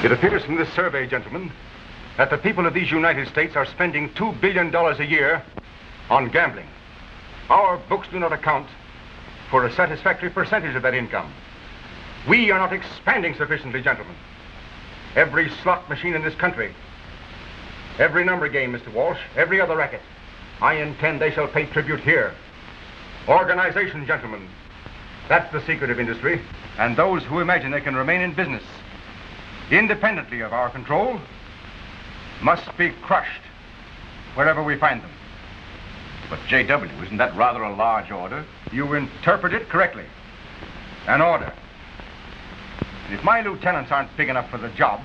It appears from this survey, gentlemen, that the people of these United States are spending $2 billion a year on gambling. Our books do not account for a satisfactory percentage of that income. We are not expanding sufficiently, gentlemen. Every slot machine in this country, every number game, Mr. Walsh, every other racket, I intend they shall pay tribute here. Organization, gentlemen. That's the secret of industry. And those who imagine they can remain in business independently of our control must be crushed wherever we find them. But J.W., isn't that rather a large order? You interpret it correctly. An order. And if my lieutenants aren't big enough for the job...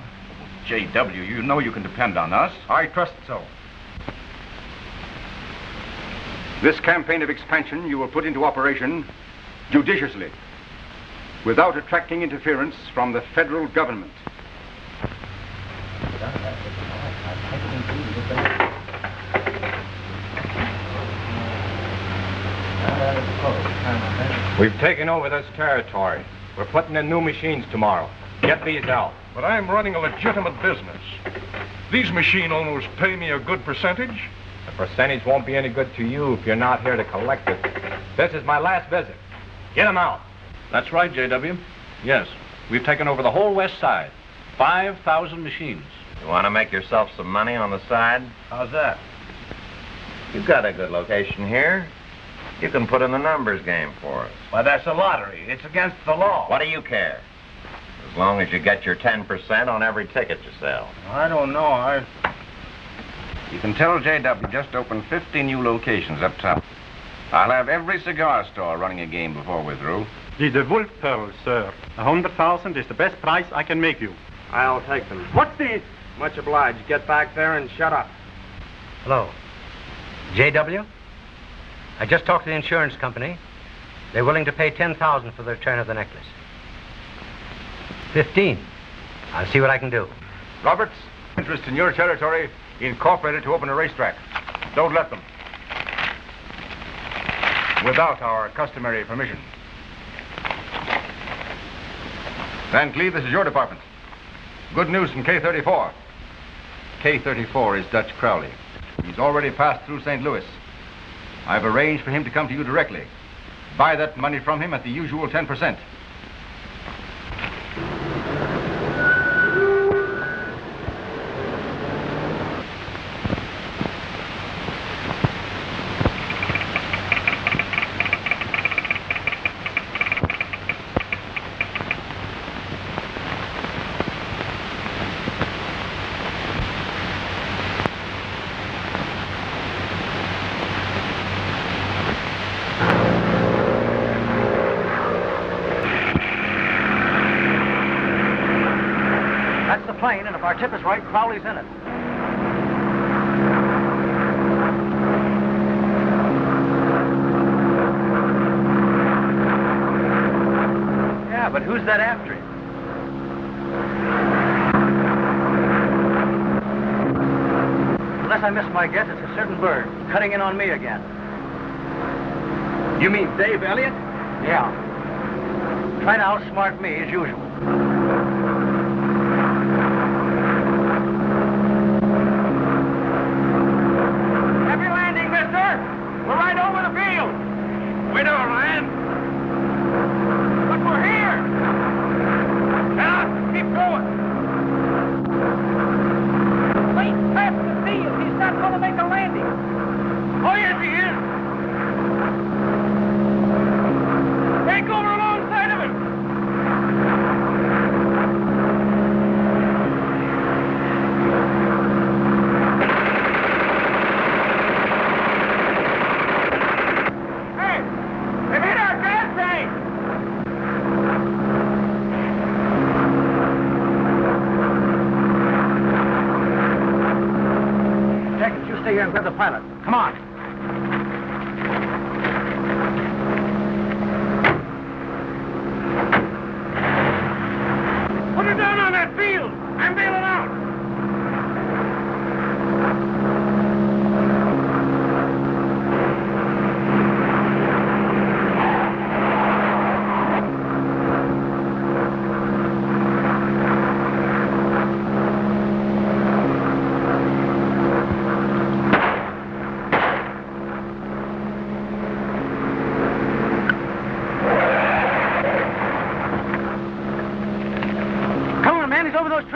J.W., you know you can depend on us. I trust so. This campaign of expansion you will put into operation judiciously, without attracting interference from the federal government. We've taken over this territory. We're putting in new machines tomorrow. Get these out. But I'm running a legitimate business. These machine owners pay me a good percentage. The percentage won't be any good to you if you're not here to collect it. This is my last visit. Get them out. That's right, J.W. Yes, we've taken over the whole west side. 5,000 machines. You want to make yourself some money on the side? How's that? You've got a good location here. You can put in the numbers game for us. Why, that's a lottery. It's against the law. What do you care? As long as you get your 10% on every ticket you sell. I don't know. You can tell J.W. just opened 50 new locations up top. I'll have every cigar store running a game before we're through. The wolf pearls, sir. 100,000 is the best price I can make you. I'll take them. What's this? Much obliged. Get back there and shut up. Hello. J.W.? I just talked to the insurance company. They're willing to pay $10,000 for the return of the necklace. 15. I'll see what I can do. Roberts, interest in your territory, incorporated to open a racetrack. Don't let them. Without our customary permission. Van Cleve, this is your department. Good news from K-34. K-34 is Dutch Crowley. He's already passed through St. Louis. I've arranged for him to come to you directly. Buy that money from him at the usual 10%. Plane, and if our tip is right, Crowley's in it. Yeah, but who's that after him? Unless I miss my guess, it's a certain bird cutting in on me again. You mean Dave Elliott? Yeah. Trying to outsmart me as usual. Grab the pilot. Come on. Put her down on that field. I'm bailing out.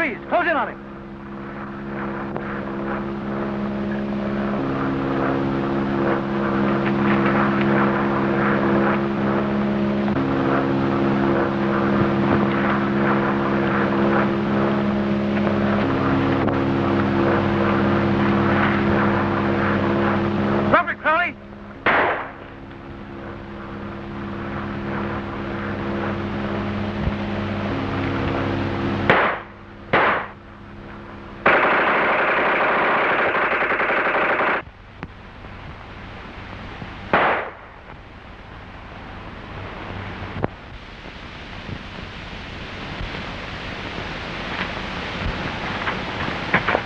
freeze. Close in on him.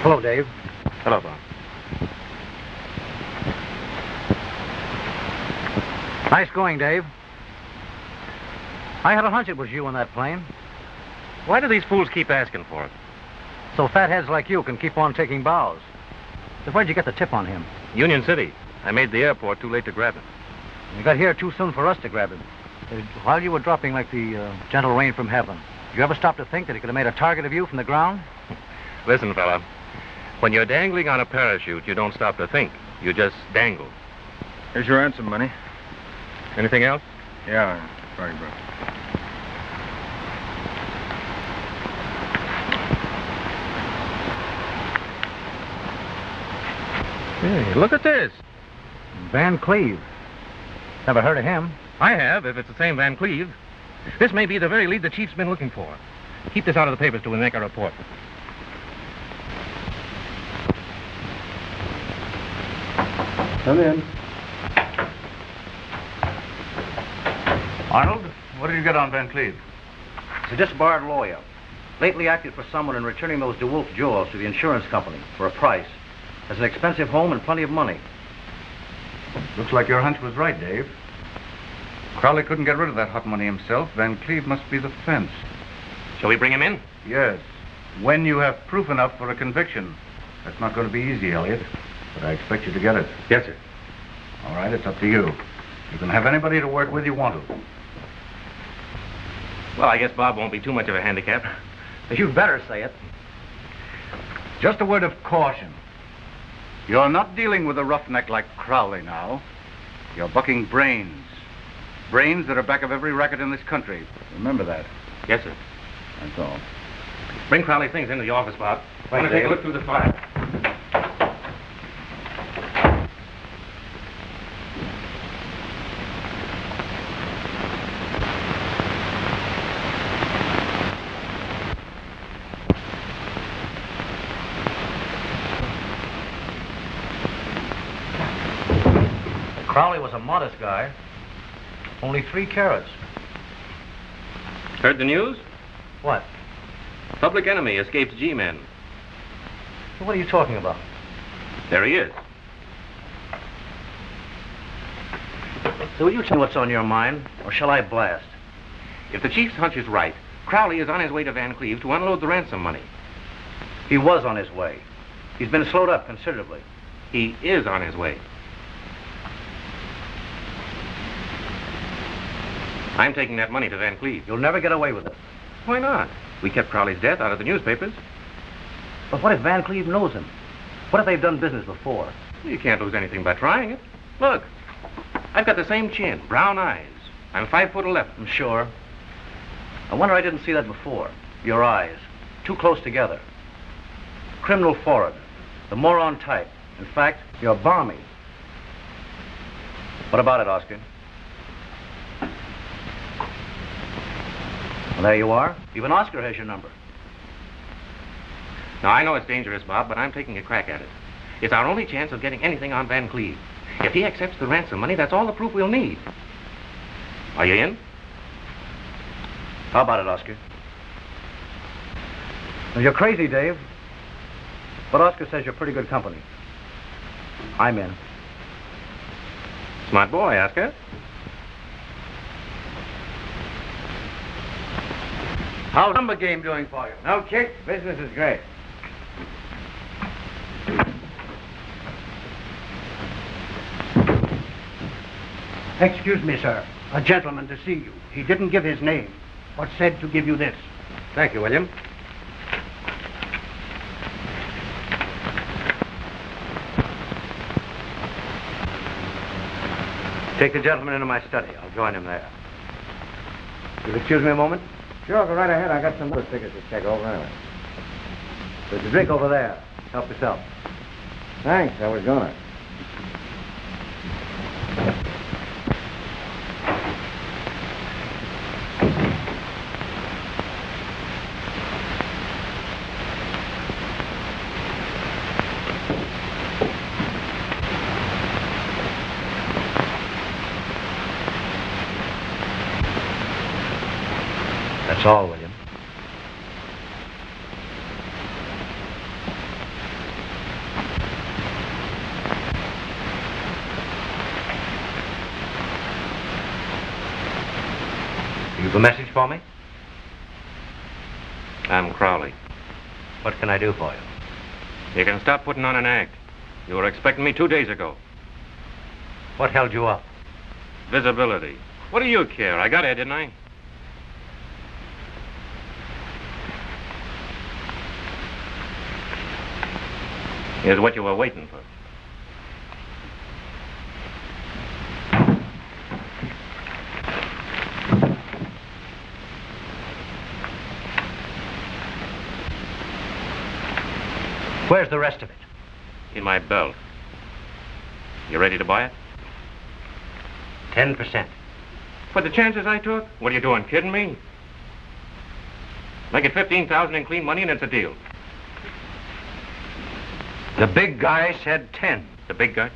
Hello, Dave. Hello, Bob. Nice going, Dave. I had a hunch it was you in that plane. Why do these fools keep asking for it? So fatheads like you can keep on taking bows. So where'd you get the tip on him? Union City. I made the airport too late to grab him. You got here too soon for us to grab him. While you were dropping like the gentle rain from heaven, did you ever stop to think that he could have made a target of you from the ground? Listen, fella. When you're dangling on a parachute, you don't stop to think. You just dangle. Here's your ransom money. Anything else? Yeah, sorry, bro. Hey, look at this. Van Cleve. Never heard of him. I have, if it's the same Van Cleve. This may be the very lead the chief's been looking for. Keep this out of the papers till we make our report. Come in. Arnold, what did you get on Van Cleve? He's a disbarred lawyer. Lately acted for someone in returning those DeWolf jewels to the insurance company for a price. Has an expensive home and plenty of money. Looks like your hunch was right, Dave. Crowley couldn't get rid of that hot money himself. Van Cleve must be the fence. Shall we bring him in? Yes. When you have proof enough for a conviction. That's not going to be easy, Elliot. But I expect you to get it. Yes, sir. All right, it's up to you. You can have anybody to work with you want to. Well, I guess Bob won't be too much of a handicap. You'd better say it. Just a word of caution. You're not dealing with a roughneck like Crowley now. You're bucking brains. Brains that are back of every racket in this country. Remember that. Yes, sir. That's all. Bring Crowley's things into the office, Bob. Right, I'm going to take a Dave. look through the file. Crowley was a modest guy. Only 3 carats. Heard the news? What? Public enemy escapes G-men. What are you talking about? There he is. So will you tell me what's on your mind, or shall I blast? If the chief's hunch is right, Crowley is on his way to Van Cleve to unload the ransom money. He was on his way. He's been slowed up considerably. He is on his way. I'm taking that money to Van Cleve. You'll never get away with it. Why not? We kept Crowley's death out of the newspapers. But what if Van Cleve knows him? What if they've done business before? You can't lose anything by trying it. Look, I've got the same chin, brown eyes. I'm 5'11". I'm sure. I wonder I didn't see that before. Your eyes. Too close together. Criminal forehead. The moron type. In fact, you're balmy. What about it, Oscar? Well, there you are. Even Oscar has your number. Now, I know it's dangerous, Bob, but I'm taking a crack at it. It's our only chance of getting anything on Van Cleve. If he accepts the ransom money, that's all the proof we'll need. Are you in? How about it, Oscar? Well, you're crazy, Dave. But Oscar says you're pretty good company. I'm in. Smart boy, Oscar. How's the number game doing for you? No kick? Business is great. Excuse me, sir. A gentleman to see you. He didn't give his name, but said to give you this. Thank you, William. Take the gentleman into my study. I'll join him there. You'll excuse me a moment? Sure, go right ahead. I got some other tickets to check over anyway. There's a drink over there. Help yourself. Thanks, I was gonna. That's all, William. You've a message for me? I'm Crowley. What can I do for you? You can stop putting on an act. You were expecting me 2 days ago. What held you up? Visibility. What do you care? I got it, didn't I? Here's what you were waiting for. Where's the rest of it? In my belt. You ready to buy it? 10%. For the chances I took? What are you doing, kidding me? Make it $15,000 in clean money and it's a deal. The big guy said 10. The big guy?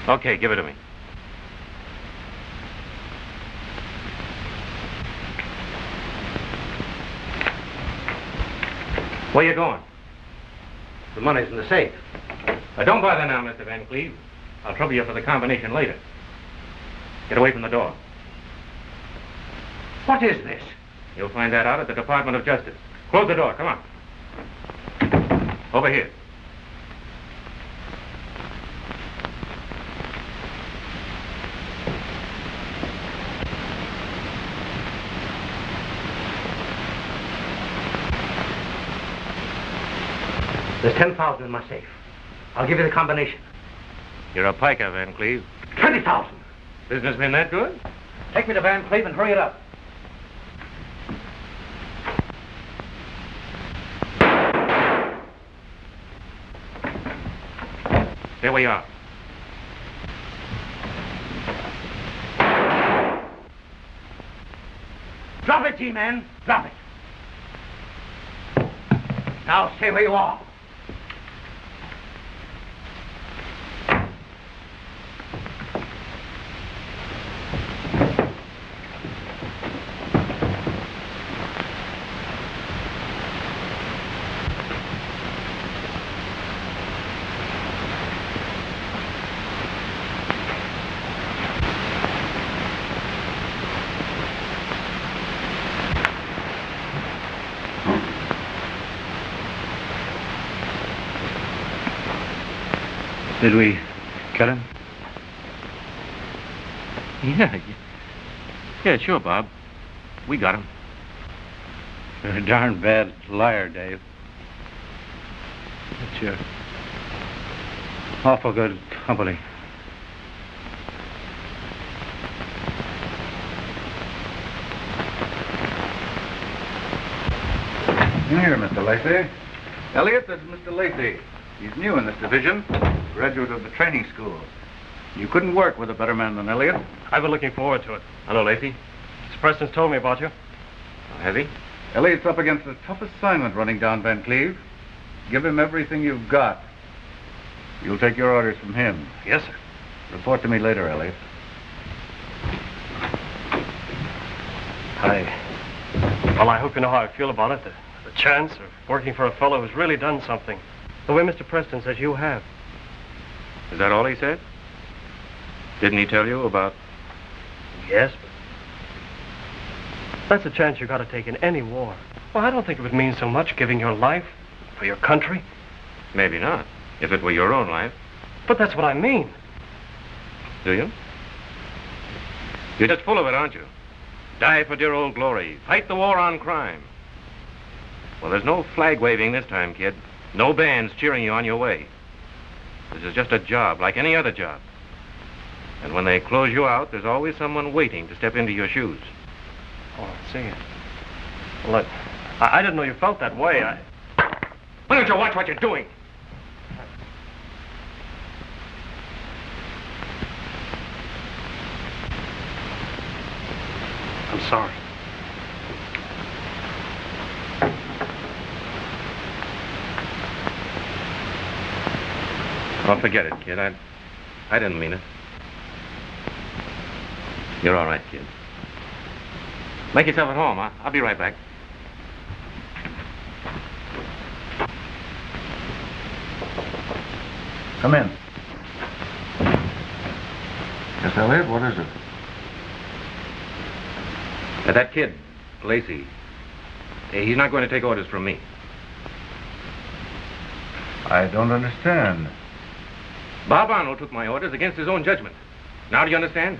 Okay, give it to me. Where you going? The money's in the safe. Don't bother now, Mr. Van Cleve. I'll trouble you for the combination later. Get away from the door. What is this? You'll find that out at the Department of Justice. Close the door, come on. Over here. There's 10,000 in my safe. I'll give you the combination. You're a piker, Van Cleve. 20,000. Business been that good? Take me to Van Cleve and hurry it up. There we are. Drop it, G-Man. Drop it. Now stay where you are. Did we get him? Yeah, sure, Bob. We got him. You're a darn bad liar, Dave. But you're awful good company. Here, Mr. Lacey. Elliot, this is Mr. Lacey. He's new in this division, graduate of the training school. You couldn't work with a better man than Elliot. I've been looking forward to it. Hello, Lacey. Mr. Preston's told me about you. Has he? Elliot's up against a tough assignment running down Van Cleve. Give him everything you've got. You'll take your orders from him. Yes, sir. Report to me later, Elliot. I hope you know how I feel about it. The chance of working for a fellow who's really done something. The way Mr. Preston says you have. Is that all he said? Didn't he tell you about... Yes, but... that's a chance you got to take in any war. Well, I don't think it would mean so much giving your life for your country. Maybe not, if it were your own life. But that's what I mean. Do you? You're just full of it, aren't you? Die for dear old glory. Fight the war on crime. Well, there's no flag waving this time, kid. No bands cheering you on your way. This is just a job, like any other job. And when they close you out, there's always someone waiting to step into your shoes. Oh, I see. Well, look, I didn't know you felt that way. Why don't you watch what you're doing? I'm sorry. Oh, forget it, kid. I didn't mean it. You're all right, kid. Make yourself at home. I'll be right back. Come in. Yes, Elliot, what is it? That kid, Lacey, he's not going to take orders from me. I don't understand. Bob Arnold took my orders against his own judgment. Now do you understand?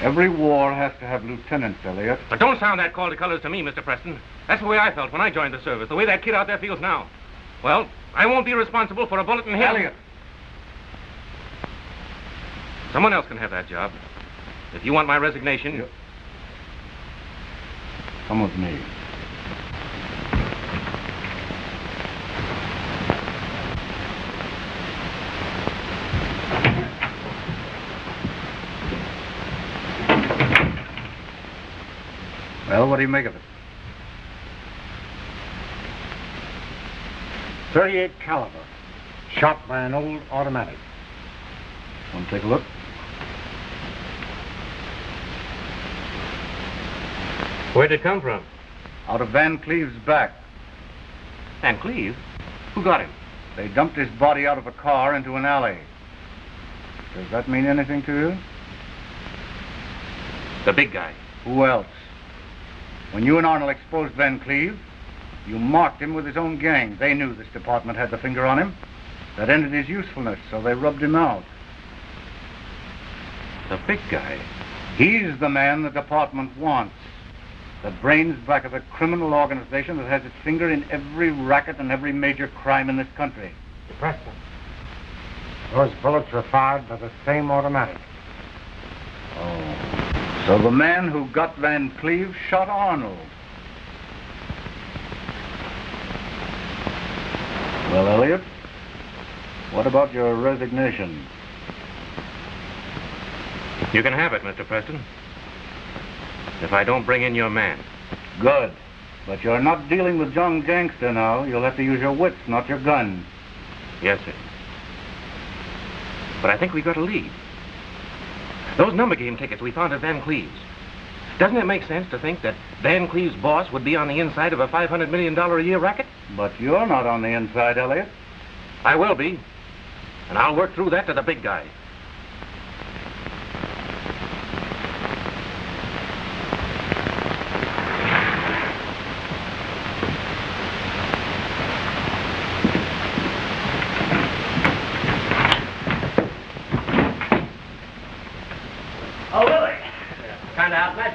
Every war has to have lieutenants, Elliot. But don't sound that call to colors to me, Mr. Preston. That's the way I felt when I joined the service, the way that kid out there feels now. Well, I won't be responsible for a bullet in him. Elliot! Someone else can have that job. If you want my resignation... Come with me. Well, what do you make of it? .38 caliber, shot by an old automatic. Want to take a look? Where'd it come from? Out of Van Cleve's back. Van Cleve? Who got him? They dumped his body out of a car into an alley. Does that mean anything to you? The big guy. Who else? When you and Arnold exposed Van Cleve, you marked him with his own gang. They knew this department had the finger on him. That ended his usefulness, so they rubbed him out. The big guy? He's the man the department wants. The brains back of a criminal organization that has its finger in every racket and every major crime in this country. Preston, those bullets were fired by the same automatic. Oh. So the man who got Van Cleve shot Arnold. Well, Elliot, what about your resignation? You can have it, Mr. Preston. If I don't bring in your man. Good. But you're not dealing with young gangster now. You'll have to use your wits, not your gun. Yes, sir. But I think we got a lead. Those number game tickets we found at Van Cleve's. Doesn't it make sense to think that Van Cleve's boss would be on the inside of a $500 million a year racket? But you're not on the inside, Elliot. I will be. And I'll work through that to the big guy.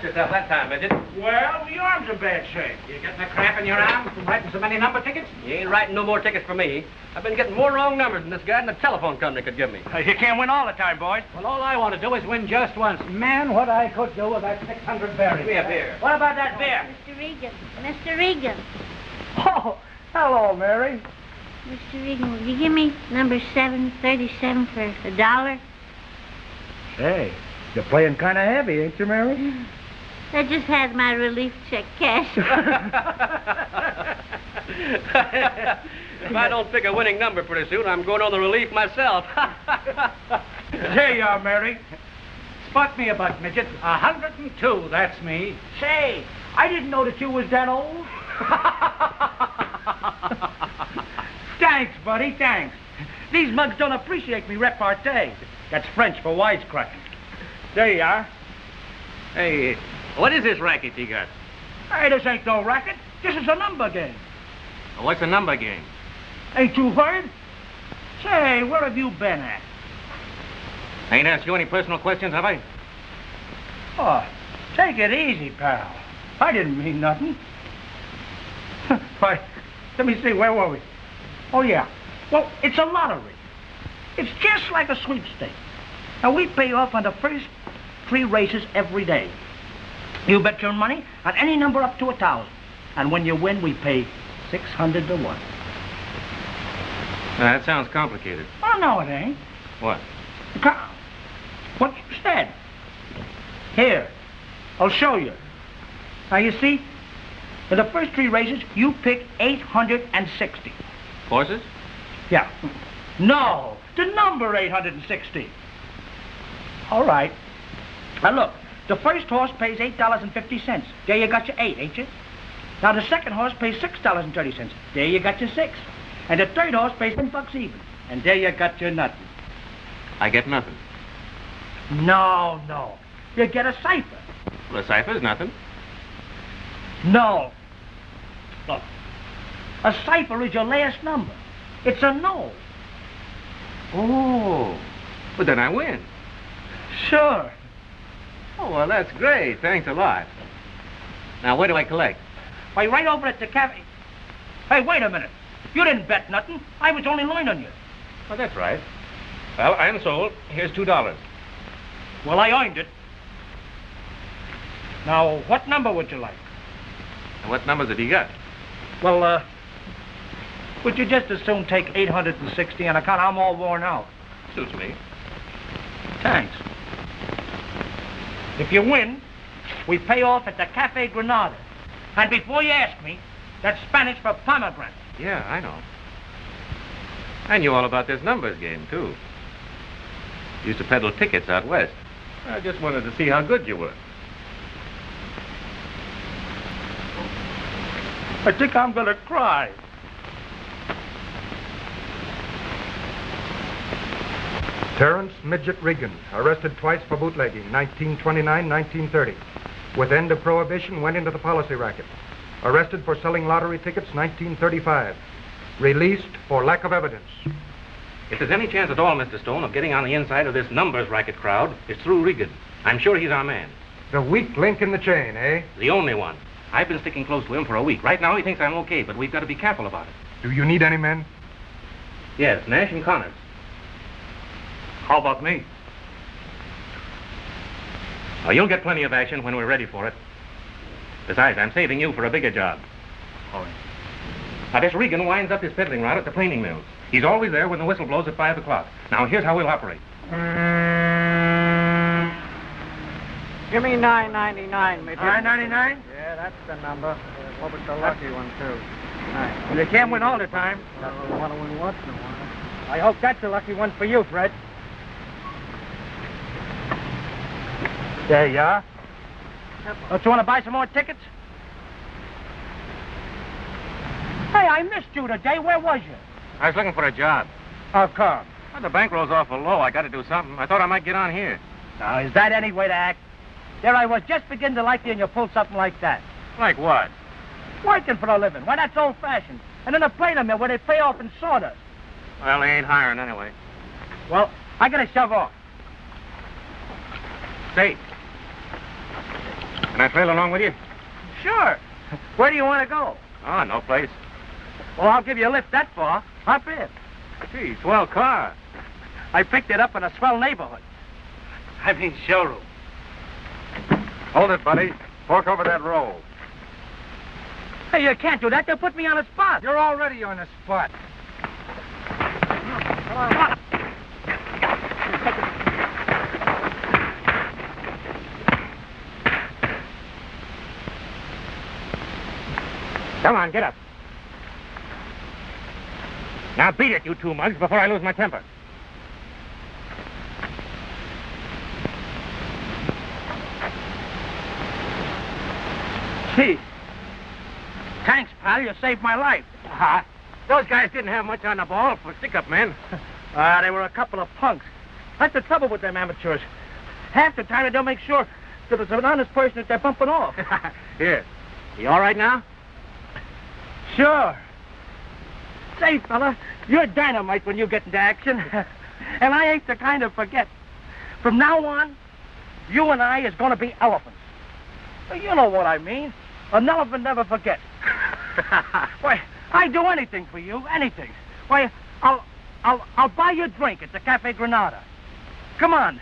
Yourself that time, midget. Well, the arm's in bad shape. You getting a cramp in your arm from writing so many number tickets? You ain't writing no more tickets for me. I've been getting more wrong numbers than this guy and the telephone company could give me. You can't win all the time, boys. Well, all I want to do is win just once. Man, what I could do with that 600 berries. Give me a beer. What about that beer? Mr. Regan. Mr. Regan. Oh, hello, Mary. Mr. Regan, will you give me number 737 for $1? Say, you're playing kind of heavy, ain't you, Mary? I just had my relief check cashed. If I don't pick a winning number pretty soon, I'm going on the relief myself. There you are, Mary. Spot me a buck, midget. 102, that's me. Say, I didn't know that you was that old. Thanks, buddy, thanks. These mugs don't appreciate me repartee. That's French for wisecracking. There you are. Hey, what is this racket you got? Hey, this ain't no racket. This is a number game. What's a number game? Ain't you heard? Say, where have you been at? I ain't asked you any personal questions, have I? Oh, take it easy, pal. I didn't mean nothing. Let me see, where were we? Oh, yeah. Well, it's a lottery. It's just like a sweepstake. Now, we pay off on the first 3 races every day. You bet your money on any number up to 1,000. And when you win, we pay 600 to 1. Now, that sounds complicated. Oh, no, it ain't. What? What you said. Here, I'll show you. Now, you see, in the first 3 races, you pick 860. Horses? Yeah. No, the number 860. All right. Now, look, the first horse pays $8.50. There you got your 8, ain't you? Now, the second horse pays $6.30. There you got your 6. And the third horse pays $10 even. And there you got your nothing. I get nothing. No, no. You get a cipher. Well, a cipher's nothing. No. Look, a cipher is your last number. It's a no. Oh, but then I win. Sure. Oh, well, that's great. Thanks a lot. Now, where do I collect? Why, right over at the cafe. Hey, wait a minute. You didn't bet nothing. I was only learning you. Oh, that's right. Well, I'm sold. Here's $2. Well, I earned it. Now, what number would you like? And what numbers have you got? Well, would you just as soon take 860 on account I'm all worn out? Suits me. Thanks. If you win, we pay off at the Cafe Granada. And before you ask me, that's Spanish for pomegranate. Yeah, I know. I knew all about this numbers game, too. Used to peddle tickets out west. I just wanted to see how good you were. I think I'm gonna cry. Terrence Midget Regan, arrested twice for bootlegging, 1929, 1930. With end of prohibition, went into the policy racket. Arrested for selling lottery tickets, 1935. Released for lack of evidence. If there's any chance at all, Mr. Stone, of getting on the inside of this numbers racket crowd, it's through Regan. I'm sure he's our man. The weak link in the chain, eh? The only one. I've been sticking close to him for a week. Right now, he thinks I'm okay, but we've got to be careful about it. Do you need any men? Yes, Nash and Connors. How about me? Oh, you'll get plenty of action when we're ready for it. Besides, I'm saving you for a bigger job. All right. Now, this Regan winds up his peddling route at the planing mills. He's always there when the whistle blows at 5 o'clock. Now, here's how we'll operate. Give me $9.99, Midget. $9.99? Yeah, that's the number. Hope it's a lucky one, too. Nice. You can't win all the time. I want to win once in a while. I hope that's a lucky one for you, Fred. There you are. Don't you want to buy some more tickets? Hey, I missed you today. Where was you? I was looking for a job. How come? Well, the bankroll's awful low. I got to do something. I thought I might get on here. Now, is that any way to act? There I was just beginning to like you, and you pulled something like that. Like what? Working for a living. Why, that's old-fashioned. And in a planer mill where they pay off in sawdust. Well, they ain't hiring anyway. Well, I gotta shove off. Say, can I trail along with you? Sure. Where do you want to go? Oh, no place. Well, I'll give you a lift that far. Hop in. Gee, swell car. I picked it up in a swell neighborhood. I mean showroom. Hold it, buddy. Fork over that roll. Hey, you can't do that. They'll put me on the spot. You're already on the spot. Come on. Come on, get up. Now beat it, you two mugs, before I lose my temper. Gee. Thanks, pal. You saved my life. Those guys didn't have much on the ball for stick-up men. They were a couple of punks. That's the trouble with them amateurs. Half the time they don't make sure that it's an honest person that they're bumping off. Here. You all right now? Sure. Say, fella, you're dynamite when you get into action. And I ain't the kind to forget. From now on, you and I is going to be elephants. You know what I mean. An elephant never forgets. Why, I'd do anything for you, anything. Why, I'll buy you a drink at the Cafe Granada. Come on.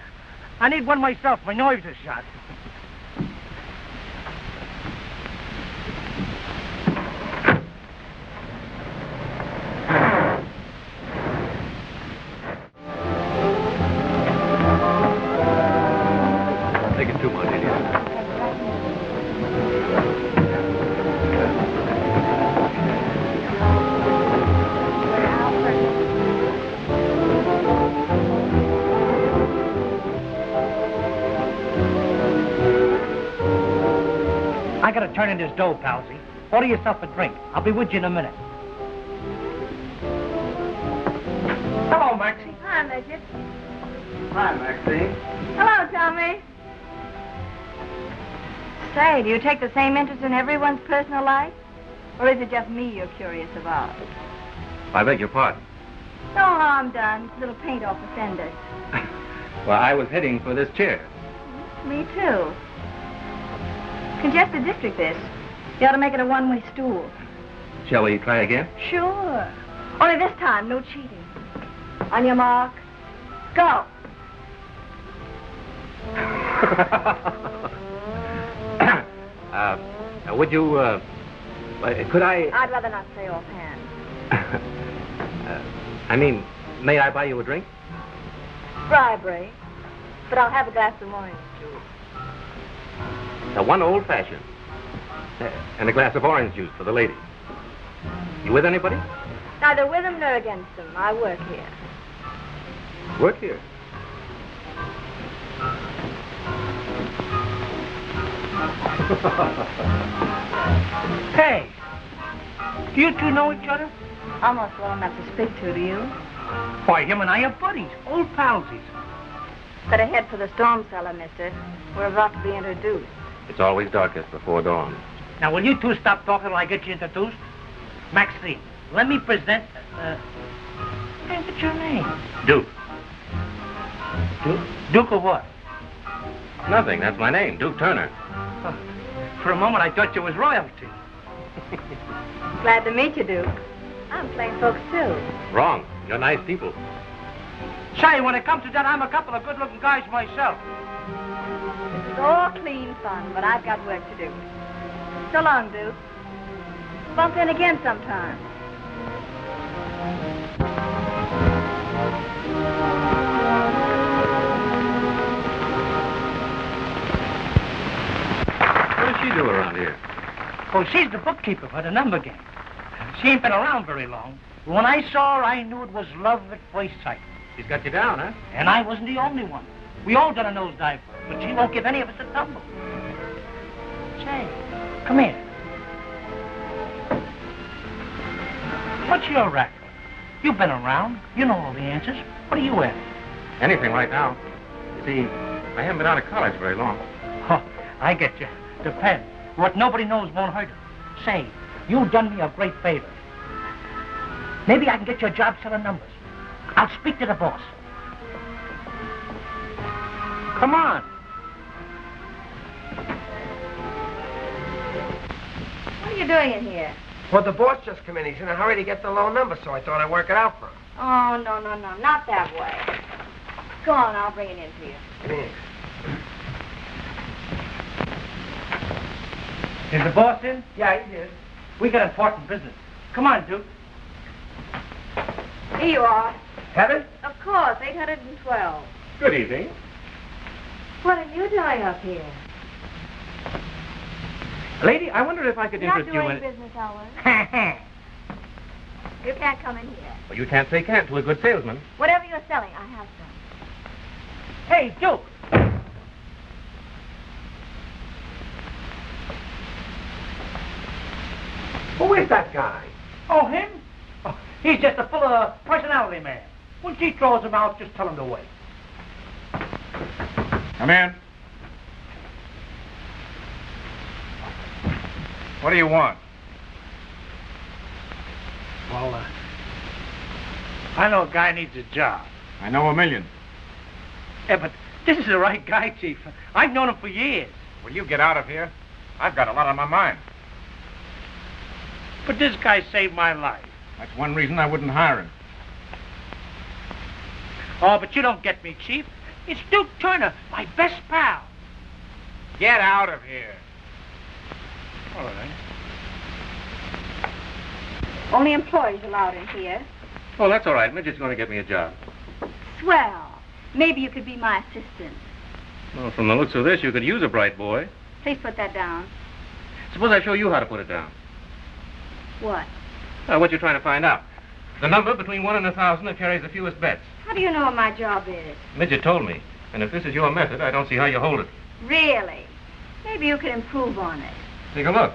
I need one myself. My nerves are shot. Take it too much, idiot. I gotta turn in this dough, Palsy. Order yourself a drink. I'll be with you in a minute. Hello, Maxie. Hi, Midget. Hi, Maxine. Hello, Tommy. Say, do you take the same interest in everyone's personal life? Or is it just me you're curious about? I beg your pardon. No harm done. A little paint off the fenders. Well, I was heading for this chair. Me too. Congested district, this. You ought to make it a one-way stool. Shall we try again? Sure. Only this time, no cheating. On your mark, go. Would you, could I... I'd rather not say offhand. I mean, may I buy you a drink? Bribery. But I'll have a glass of orange juice. One old-fashioned. And a glass of orange juice for the lady. You with anybody? Neither with them nor against them. I work here. Work here. Hey, do you two know each other? Almost well enough to speak to, do you? Why, him and I are buddies, old palsies. Better head for the storm cellar, mister. We're about to be introduced. It's always darkest before dawn. Now, will you two stop talking while I get you introduced? Maxine, let me present, hey, what's your name? Duke. Duke? Duke of what? Nothing. That's my name, Duke Turner. Oh, for a moment, I thought you was royalty. Glad to meet you, Duke. I'm plain folks, too. Wrong. You're nice people. Say, when it comes to that, I'm a couple of good-looking guys myself. This is all clean fun, but I've got work to do. So long, Duke. Bump in again sometime. What does she do around here? Oh, she's the bookkeeper for the number game. She ain't been around very long. When I saw her, I knew it was love at first sight. She's got you down, huh? And I wasn't the only one. We all done a nosedive for her, but she won't give any of us a tumble. Say, come here. What's your racket? You've been around. You know all the answers. What are you at? Anything right now. You see, I haven't been out of college very long. Oh, I get you. Depends. What nobody knows won't hurt her. Say, you've done me a great favor. Maybe I can get you a job selling numbers. I'll speak to the boss. Come on. What are you doing in here? Well, the boss just come in. He's in a hurry to get the low number, so I thought I'd work it out for him. Oh, no, not that way. Go on, I'll bring it in to you. Thanks. Is the boss in? Yeah, he did. We got important business. Come on, Duke. Here you are. Heaven? Of course, 812. Good evening. What are you doing up here? Lady, I wonder if I could Not interest you doing in... business hours. You can't come in here. Well, you can't say can't to a good salesman. Whatever you're selling, I have some. Hey, Duke. Who is that guy? Oh, him? Oh, he's just a full of personality man. When she throws him out, just tell him to wait. Come in. What do you want? Well, I know a guy needs a job. I know a million. Yeah, but this is the right guy, Chief. I've known him for years. Will you get out of here? I've got a lot on my mind. But this guy saved my life. That's one reason I wouldn't hire him. Oh, but you don't get me, Chief. It's Duke Turner, my best pal. Get out of here. All right. Only employees allowed in here. Oh, that's all right. Midget's going to get me a job. Swell. Maybe you could be my assistant. Well, from the looks of this, you could use a bright boy. Please put that down. Suppose I show you how to put it down. What? What you're trying to find out. The number between 1 and 1,000 that carries the fewest bets. How do you know what my job is? Midget told me. And if this is your method, I don't see how you hold it. Really? Maybe you could improve on it. Take a look.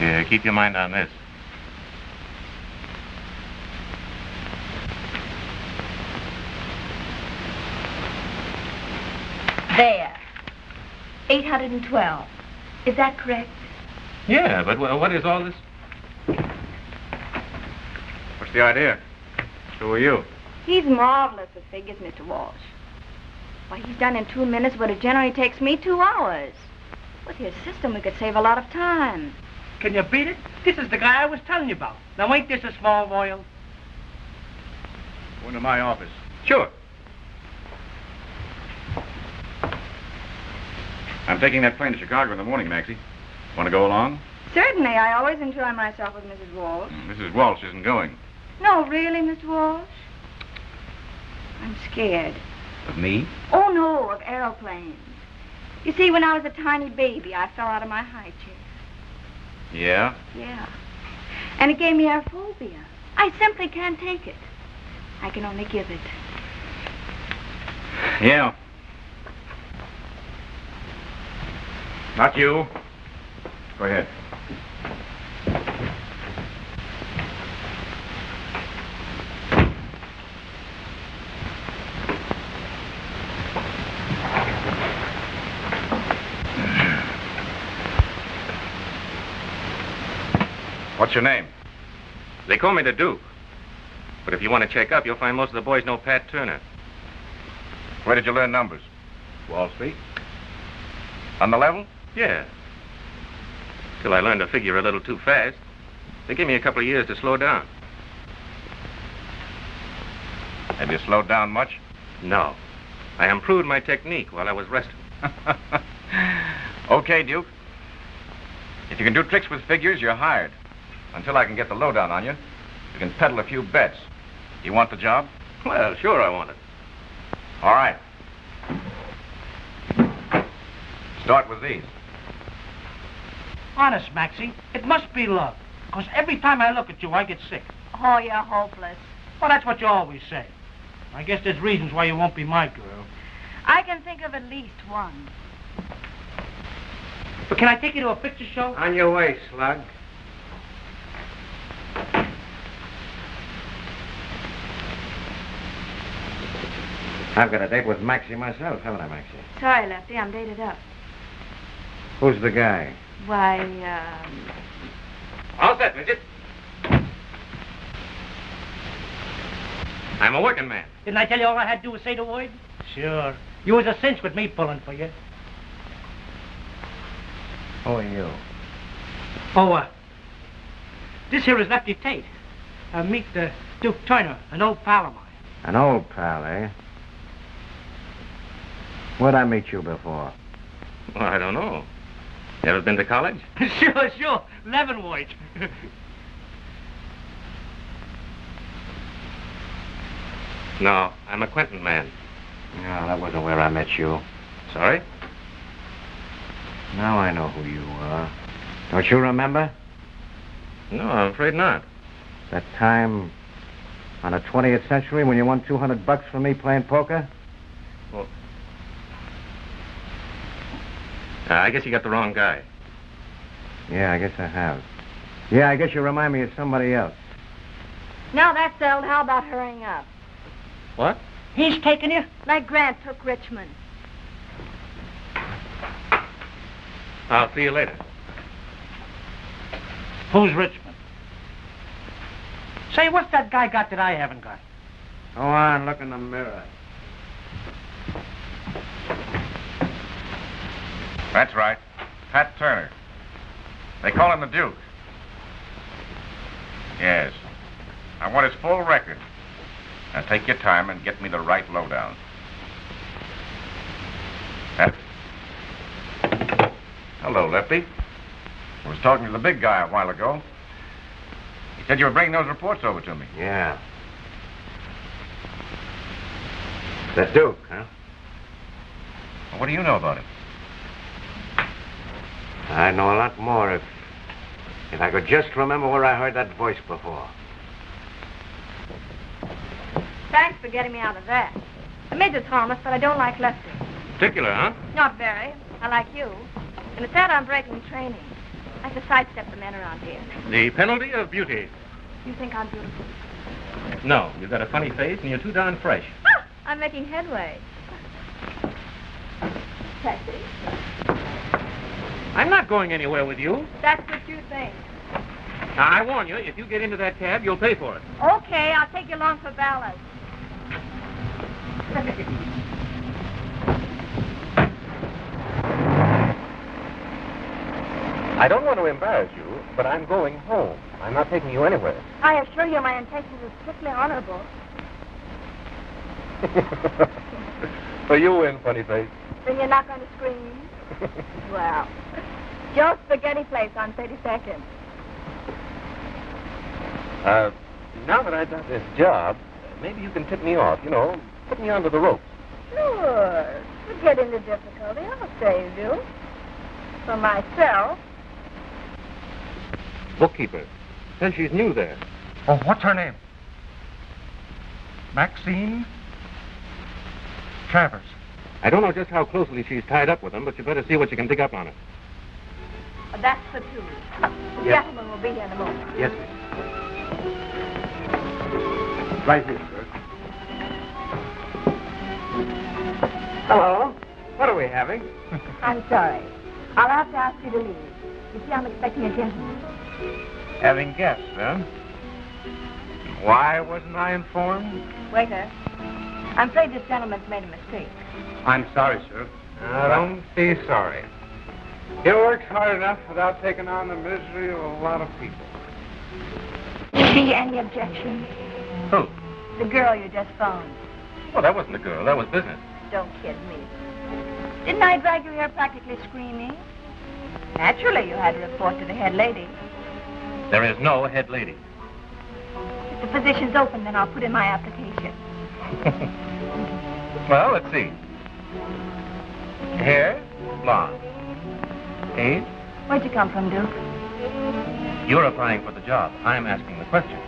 Yeah, keep your mind on this. There. 812. Is that correct? Yeah, but what is all this? What's the idea? Who are you? He's marvelous with figures, Mr. Walsh. Why, he's done in 2 minutes what it generally takes me 2 hours. With his system, we could save a lot of time. Can you beat it? This is the guy I was telling you about. Now, ain't this a small world? Go into my office. Sure. I'm taking that plane to Chicago in the morning, Maxie. Want to go along? Certainly. I always enjoy myself with Mrs. Walsh. Mrs. Walsh isn't going. No, really, Mr. Walsh? I'm scared. Of me? Oh, no, of aeroplanes. You see, when I was a tiny baby, I fell out of my high chair. Yeah? Yeah. And it gave me airphobia. I simply can't take it. I can only give it. Yeah. Not you. Go ahead. What's your name? They call me the Duke. But if you want to check up, you'll find most of the boys know Pat Turner. Where did you learn numbers? Wall Street? On the level? Yeah. Till I learned to figure a little too fast. They gave me a couple of years to slow down. Have you slowed down much? No. I improved my technique while I was resting. Okay, Duke. If you can do tricks with figures, you're hired. Until I can get the lowdown on you, you can peddle a few bets. You want the job? Well, sure I want it. All right. Start with these. Honest, Maxie, it must be luck. Because every time I look at you, I get sick. Oh, you're hopeless. Well, that's what you always say. I guess there's reasons why you won't be my girl. I can think of at least one. But can I take you to a picture show? On your way, slug. I've got a date with Maxie myself, haven't I, Maxie? Sorry, Lefty, I'm dated up. Who's the guy? Why, All set, Midget. I'm a working man. Didn't I tell you all I had to do was say the word? Sure. You was a cinch with me pulling for you. Who are you? Oh, this here is Lefty Tate. Meet Duke Turner, an old pal of mine. An old pal, eh? Where'd I meet you before? Well, I don't know. You ever been to college? Sure. Leavenworth. No, I'm a Quentin man. No, that wasn't where I met you. Sorry? Now I know who you are. Don't you remember? No, I'm afraid not. That time on the 20th century when you won $200 from me playing poker? Well, I guess you got the wrong guy. Yeah, I guess I have. Yeah, I guess you remind me of somebody else. Now that's settled, how about hurrying up? What? He's taking you? Like Grant took Richmond. I'll see you later. Who's Richmond? Say, what's that guy got that I haven't got? Go on, look in the mirror. That's right. Pat Turner. They call him the Duke. Yes. I want his full record. Now take your time and get me the right lowdown. Hello, Lefty. I was talking to the big guy a while ago. He said you were bringing those reports over to me. Yeah. The Duke, huh? Well, what do you know about him? I'd know a lot more if I could just remember where I heard that voice before. Thanks for getting me out of that. The midget's harmless, but I don't like Lefty. Particular, huh? Not very. I like you. And at that, I'm breaking training. I have to sidestep the men around here. The penalty of beauty. You think I'm beautiful? No, you've got a funny face and you're too darn fresh. Ah, I'm making headway. Taxi. I'm not going anywhere with you. That's what you think. Now, I warn you, if you get into that cab, you'll pay for it. Okay, I'll take you along for ballast. I don't want to embarrass you, but I'm going home. I'm not taking you anywhere. I assure you my intentions are strictly honorable. So you win, funny face. Then you're not going to scream? Well, Joe's Spaghetti Place on 32nd. Now that I've got this job, maybe you can tip me off, put me onto the ropes. Sure. If you get into difficulty, I'll save you. For myself. Bookkeeper. Says she's new there. Oh, what's her name? Maxine Travers. I don't know just how closely she's tied up with him, but you better see what you can dig up on her. That's for two. The Yes. gentleman will be here in a moment. Yes, miss. Right here, sir. Hello. What are we having? I'm sorry. I'll have to ask you to leave. You see, I'm expecting a gentleman. Having guests, huh? Why wasn't I informed? Waiter, I'm afraid this gentleman's made a mistake. I'm sorry, sir. Don't be sorry. He works hard enough without taking on the misery of a lot of people. See any objection? Who? The girl you just phoned. Well, that wasn't the girl. That was business. Don't kid me. Didn't I drag you here practically screaming? Naturally, you had to report to the head lady. There is no head lady. If the position's open, then I'll put in my application. Well, let's see. Hair, blonde. Age? Where'd you come from, Duke? You're applying for the job. I'm asking the question.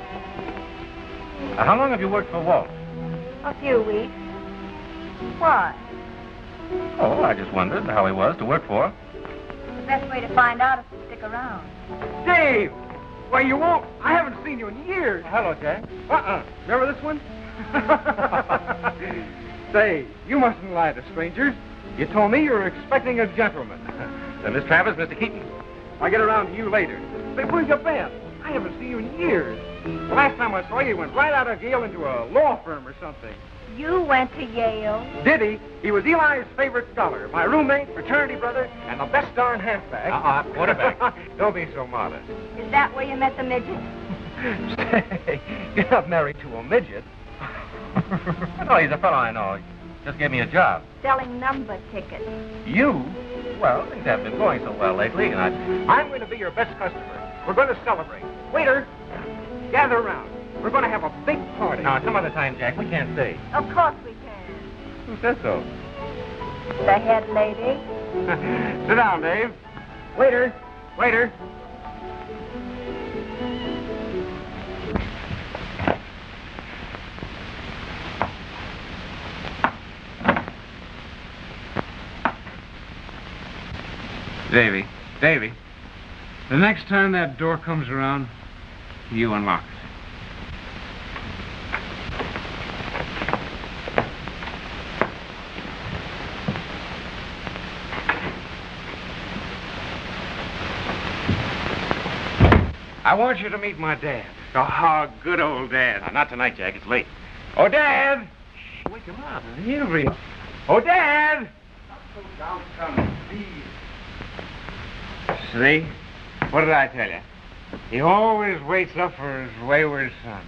How long have you worked for Walt? A few weeks. Why? Oh, I just wondered how he was to work for. The best way to find out is to stick around. Dave! Why, you won't. I haven't seen you in years. Hello, Jack. Remember this one? Say, you mustn't lie to strangers. You told me you were expecting a gentleman. Miss Travers, Mr. Keaton. I'll get around to you later. Say, where's your been? I haven't seen you in years. The last time I saw you, you went right out of Yale into a law firm or something. You went to Yale? Did he? He was Eli's favorite scholar, my roommate, fraternity brother, and the best darn halfback. Quarterback. Don't be so modest. Is that where you met the midget? Say, you're not married to a midget. No, he's a fellow I know. He just gave me a job. Selling number tickets. You? Well, things haven't been going so well lately, and I'm going to be your best customer. We're going to celebrate. Waiter, gather around. We're going to have a big party. Now, some other time, Jack. We can't stay. Of course we can. Who says so? The head lady. Sit down, Dave. Waiter, waiter. Davy. The next time that door comes around, you unlock it. I want you to meet my dad. Oh, good old Dad. Not tonight, Jack. It's late. Oh, Dad! Shh, wake him up. He'll read. Oh, Dad! Down, son, please. See? What did I tell you? He always waits up for his wayward son.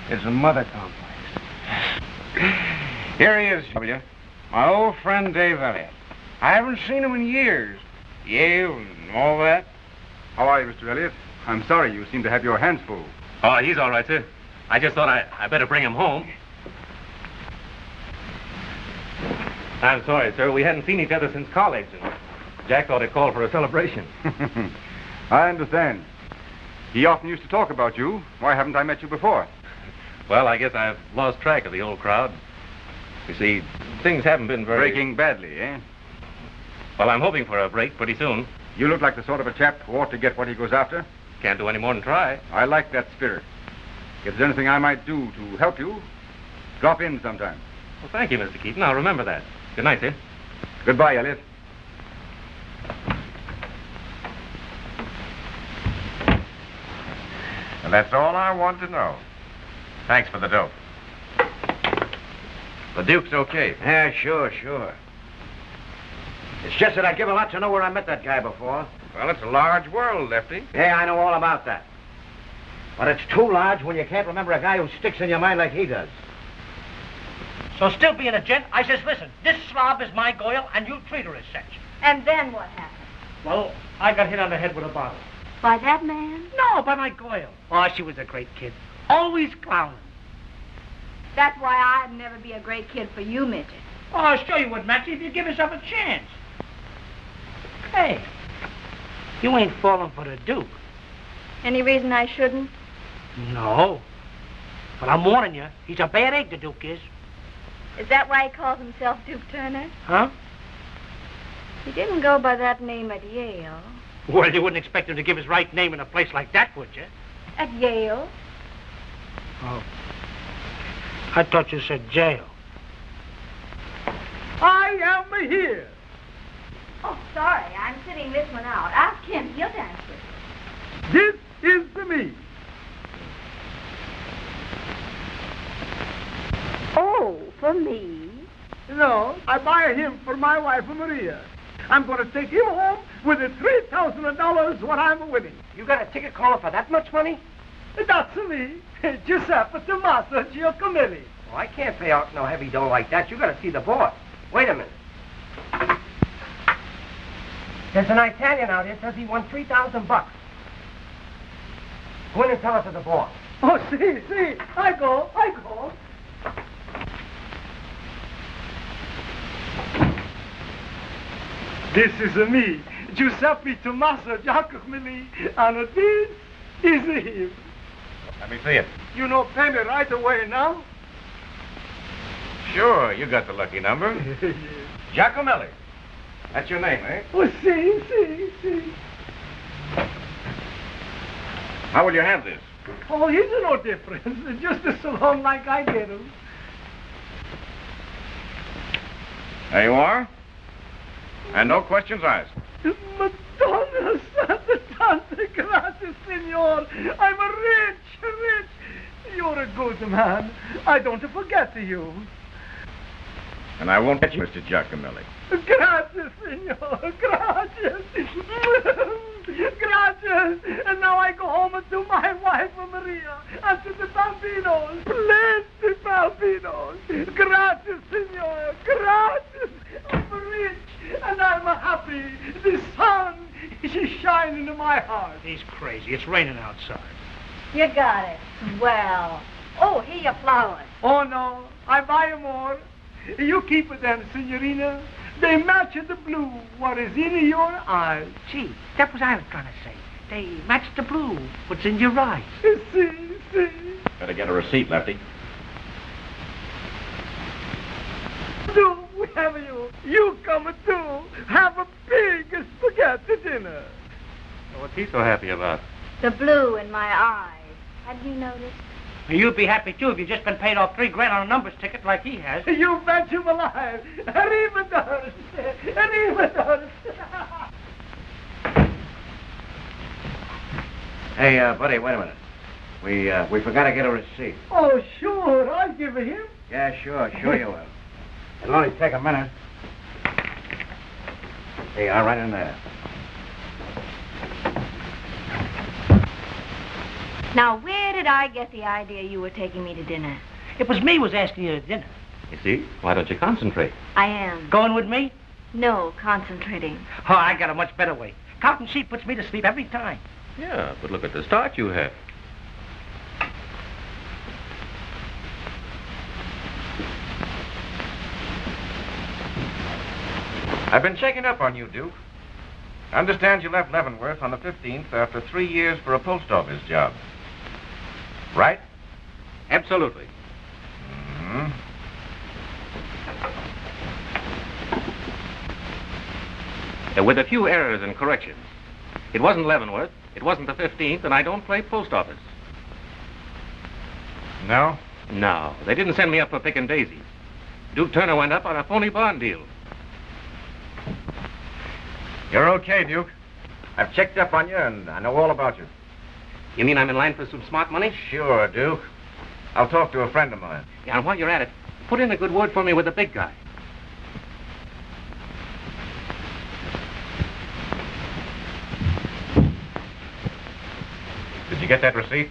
It's a mother complex. Here he is, W. My old friend Dave Elliott. I haven't seen him in years. Yale and all that. How are you, Mr. Elliott? I'm sorry, you seem to have your hands full. Oh, he's all right, sir. I just thought I better bring him home. I'm sorry, sir. We hadn't seen each other since college, and Jack thought he'd call for a celebration. I understand. He often used to talk about you. Why haven't I met you before? Well, I guess I've lost track of the old crowd. You see, things haven't been very... Breaking badly, eh? Well, I'm hoping for a break pretty soon. You look like the sort of a chap who ought to get what he goes after. Can't do any more than try. I like that spirit. If there's anything I might do to help you, drop in sometime. Well, thank you, Mr. Keaton. I'll remember that. Good night, sir. Goodbye, Elliott. And that's all I want to know. Thanks for the dope. The Duke's okay. Yeah, sure. It's just that I'd give a lot to know where I met that guy before. Well, it's a large world, Lefty. Yeah, I know all about that. But it's too large when you can't remember a guy who sticks in your mind like he does. So still being a gent, I says, listen, this slob is my girl, and you treat her as such. And then what happened? Well, I got hit on the head with a bottle. By that man? No, by my girl. Oh, she was a great kid. Always clowning. That's why I'd never be a great kid for you, midget. Oh, sure you would, Maxie, if you give yourself a chance. Hey, you ain't falling for the Duke. Any reason I shouldn't? No. But I'm warning you, he's a bad egg, the Duke is. Is that why he calls himself Duke Turner? Huh? He didn't go by that name at Yale. Well, you wouldn't expect him to give his right name in a place like that, would you? At Yale? Oh. I thought you said jail. I am here. Oh, sorry. I'm sitting this one out. Ask him. He'll dance with you. This is the me. Oh, for me? No, I buy him for my wife, Maria. I'm going to take him home with the $3,000 what I'm winning. You got a ticket caller for that much money? That's me, Giuseppe Tommaso Giacomelli. Oh, I can't pay out no heavy dough like that. You got to see the boss. Wait a minute. There's an Italian out here says he won $3,000. Go in and tell it to the boss. Oh, see, I go. This is me, Giuseppe Tommaso Giacomelli, and this is him. Let me see it. You know, pay me right away now. Sure, you got the lucky number. Giacomelli. That's your name, eh? Oh, see. How will you have this? Oh, he's no difference. Just as long like I get him. There you are. And no questions asked. Madonna Santa Tante, grazie, signor. I'm rich. You're a good man. I don't forget you. And I won't get you, Mr. Giacomelli. Grazie, signor. Gracias. Gracias. And now I go home to my wife, Maria, and to the bambinos. Plenty bambinos. Gracias, signor. Gracias. I'm rich, and I'm happy. The sun is shining in my heart. He's crazy. It's raining outside. You got it. Well. Oh, here your flowers. Oh, no. I buy more. You keep them, signorina. They match the blue, what is in your eyes. Gee, that was I was trying to say. They match the blue, what's in your eyes. See. Better get a receipt, Lefty. Do we have you? You come too. Have a big spaghetti dinner. What's he so happy about? The blue in my eyes. Hadn't you noticed? You'd be happy, too, if you'd just been paid off $3 grand on a numbers ticket like he has. You bet you're alive. Arrivederci. Hey, buddy, wait a minute. We forgot to get a receipt. Oh, sure. I'll give it him. Yeah, sure you will. It'll only take a minute. Hey, I'll write in there. Now, where did I get the idea you were taking me to dinner? It was me was asking you to dinner. You see? Why don't you concentrate? I am. Going with me? No, concentrating. Oh, I got a much better way. Counting sheep puts me to sleep every time. Yeah, but look at the start you have. I've been checking up on you, Duke. I understand you left Leavenworth on the 15th after 3 years for a post office job. Right? Absolutely. Mm-hmm. With a few errors and corrections. It wasn't Leavenworth, it wasn't the 15th, and I don't play post office. No? No, they didn't send me up for picking daisies. Duke Turner went up on a phony bond deal. You're okay, Duke. I've checked up on you, and I know all about you. You mean I'm in line for some smart money? Sure, Duke. I'll talk to a friend of mine. Yeah, and while you're at it, put in a good word for me with the big guy. Did you get that receipt?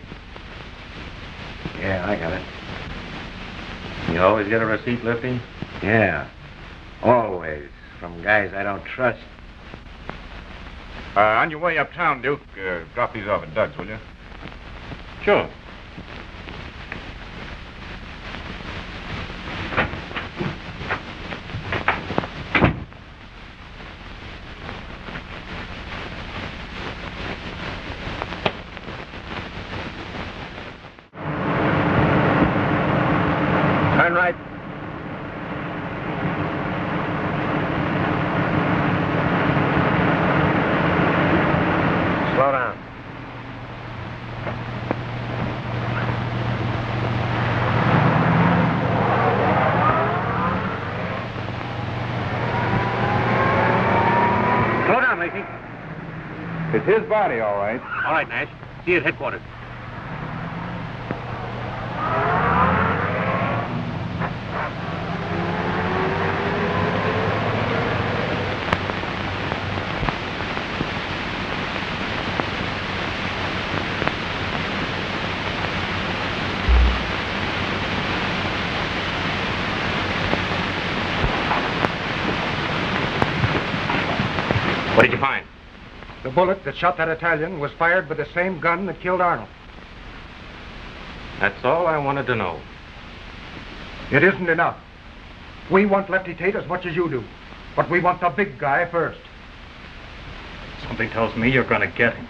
Yeah, I got it. You always get a receipt, Lefty? Yeah. Always. From guys I don't trust. On your way uptown, Duke, drop these off at Doug's, will you? Sure. Turn right. Slow down. Slow down, Lacey. It's his body, all right. All right, Nash. See you at headquarters. What did you find? The bullet that shot that Italian was fired with the same gun that killed Arnold. That's all I wanted to know. It isn't enough. We want Lefty Tate as much as you do, but we want the big guy first. Something tells me you're going to get him.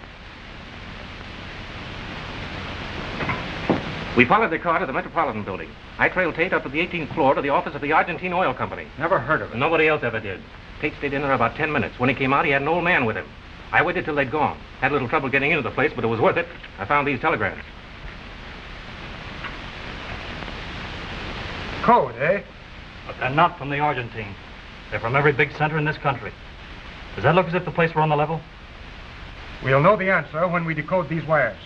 We followed the car to the Metropolitan Building. I trailed Tate up to the 18th floor to the office of the Argentine Oil Company. Never heard of it. Nobody else ever did. Tate stayed in there about 10 minutes. When he came out, he had an old man with him. I waited till they'd gone. Had a little trouble getting into the place, but it was worth it. I found these telegrams. Code, eh? But they're not from the Argentine. They're from every big center in this country. Does that look as if the place were on the level? We'll know the answer when we decode these wires.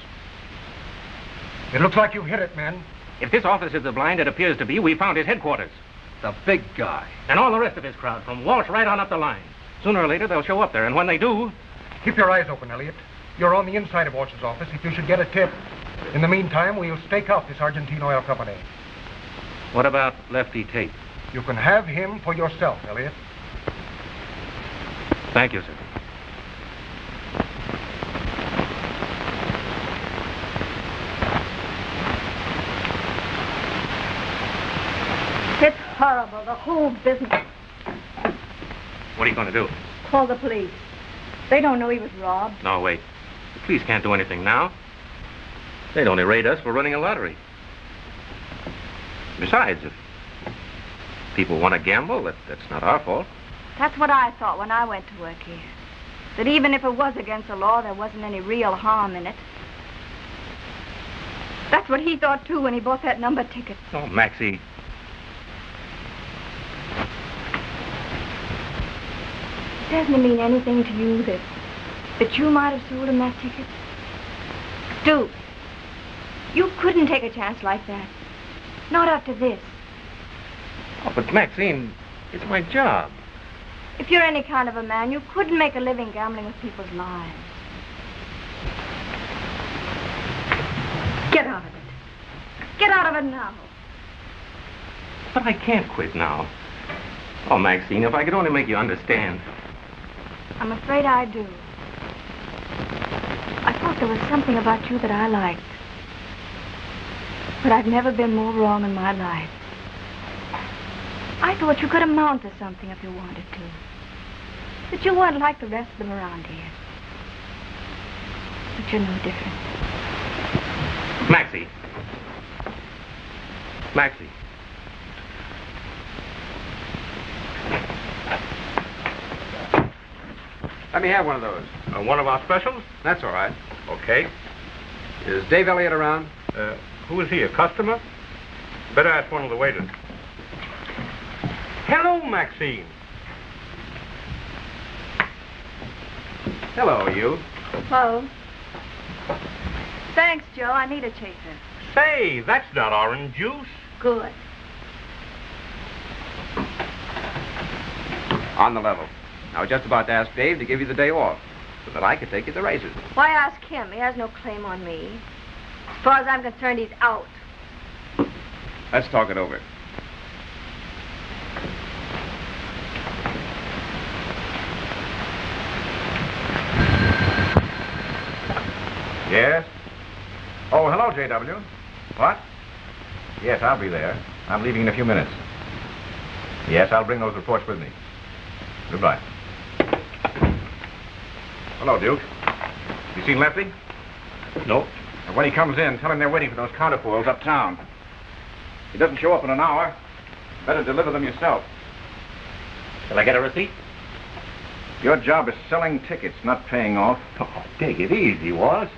It looks like you hit it, men. If this office is the blind it appears to be, we found his headquarters. The big guy. And all the rest of his crowd, from Walsh right on up the line. Sooner or later, they'll show up there, and when they do... Keep your eyes open, Elliot. You're on the inside of Walsh's office if you should get a tip. In the meantime, we'll stake out this Argentine Oil Company. What about Lefty Tate? You can have him for yourself, Elliot. Thank you, sir. It's horrible, the whole business. What are you going to do? Call the police. They don't know he was robbed. No, wait. The police can't do anything now. They'd only raid us for running a lottery. Besides, if people want to gamble, that's not our fault. That's what I thought when I went to work here. That even if it was against the law, there wasn't any real harm in it. That's what he thought, too, when he bought that number ticket. Oh, Maxie. Doesn't it mean anything to you that you might have sold him that ticket? Duke, you couldn't take a chance like that. Not after this. Oh, but Maxine, it's my job. If you're any kind of a man, you couldn't make a living gambling with people's lives. of it now. But I can't quit now. Oh, Maxine, if I could only make you understand. I'm afraid I do. I thought there was something about you that I liked. But I've never been more wrong in my life. I thought you could amount to something if you wanted to. That you weren't like the rest of them around here. But you're no different. Maxie. Maxie. Let me have one of those. One of our specials? That's all right. Okay. Is Dave Elliott around? Who is he, a customer? Better ask one of the waiters. Hello, Maxine. Hello, you. Hello. Thanks, Joe. I need a chaser. Say, that's not orange juice. Good. On the level. I was just about to ask Dave to give you the day off, so that I could take you to the races. Why ask him? He has no claim on me. As far as I'm concerned, he's out. Let's talk it over. Yes? Oh, hello, J.W. What? Yes, I'll be there. I'm leaving in a few minutes. Yes, I'll bring those reports with me. Goodbye. Hello, Duke. You seen Lefty? No. And when he comes in, tell him they're waiting for those counterpools uptown. If he doesn't show up in an hour, better deliver them yourself. Shall I get a receipt? Your job is selling tickets, not paying off. Oh, take it easy, Wallace.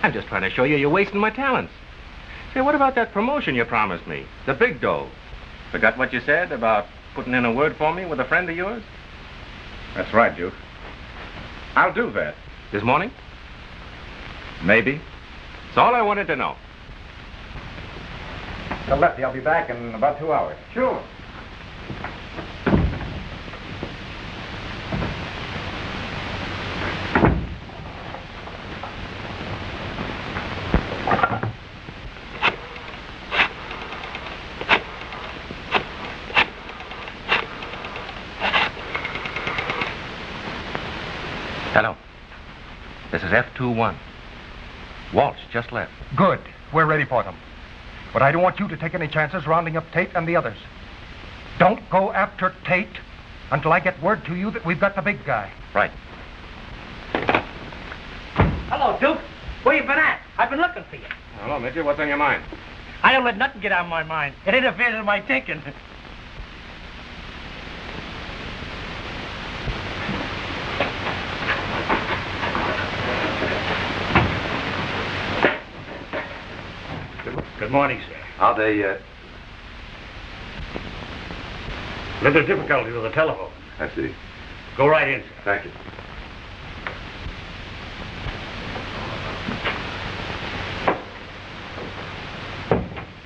I'm just trying to show you you're wasting my talents. Say, what about that promotion you promised me? The big dough. Forgot what you said about putting in a word for me with a friend of yours? That's right, Duke. I'll do that. This morning? Maybe. That's all I wanted to know. Tell Lefty I'll be back in about 2 hours. Sure. Hello. This is F21. Walsh just left. Good. We're ready for them. But I don't want you to take any chances rounding up Tate and the others. Don't go after Tate until I get word to you that we've got the big guy. Right. Hello, Duke. Where you been at? I've been looking for you. Hello, Mitchell. What's on your mind? I don't let nothing get out of my mind. It interferes with my thinking. Good morning, sir. Are they, Little difficulty with the telephone. I see. Go right in, sir. Thank you.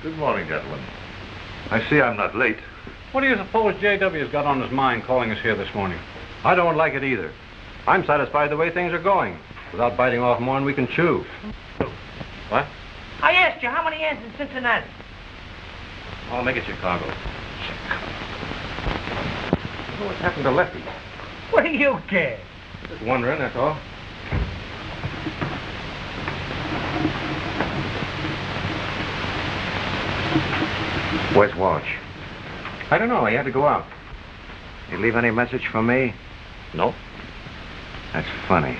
Good morning, gentlemen. I see I'm not late. What do you suppose J.W.'s got on his mind calling us here this morning? I don't like it either. I'm satisfied the way things are going, without biting off more than we can chew. What? I asked you, how many ends in Cincinnati? I'll make it Chicago. What's happened to Lefty? What do you care? Just wondering, that's all. Where's Walsh? I don't know. He had to go out. You leave any message for me? No. That's funny.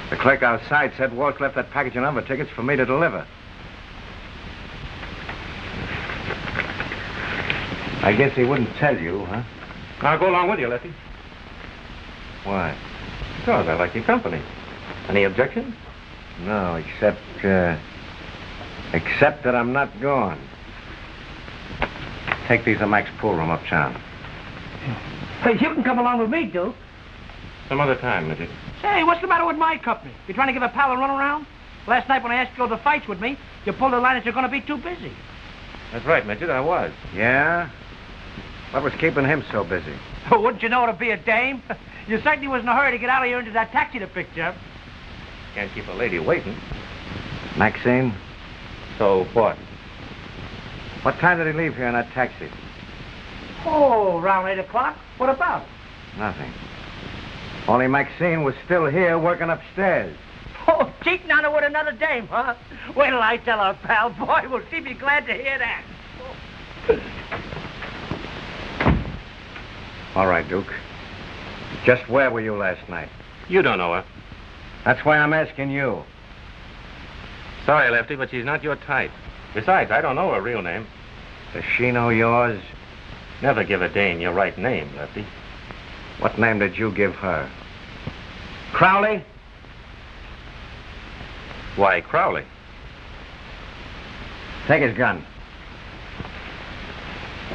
The clerk outside said Walsh left that package of number tickets for me to deliver. I guess he wouldn't tell you, huh? I'll go along with you, Lefty. Why? Because I like your company. Any objections? No, except that I'm not going. Take these to Mac's pool room uptown. Hey, you can come along with me, Duke. Some other time, Mitchell. Say, what's the matter with my company? You trying to give a pal a run around? Last night when I asked you to go to fights with me, you pulled the line that you're going to be too busy. That's right, Mitchell, I was. Yeah? What was keeping him so busy? Wouldn't you know to be a dame? You certainly was in a hurry to get out of here into that taxi to pick you up. Can't keep a lady waiting. Maxine? So what? What time did he leave here in that taxi? Oh, around 8 o'clock. What about? Nothing. Only Maxine was still here working upstairs. Oh, cheating on her with another dame, huh? Wait till I tell her, pal. Boy, will she be glad to hear that. All right, Duke. Just where were you last night? You don't know her. That's why I'm asking you. Sorry, Lefty, but she's not your type. Besides, I don't know her real name. Does she know yours? Never give a dame your right name, Lefty. What name did you give her? Crowley? Why, Crowley. Take his gun.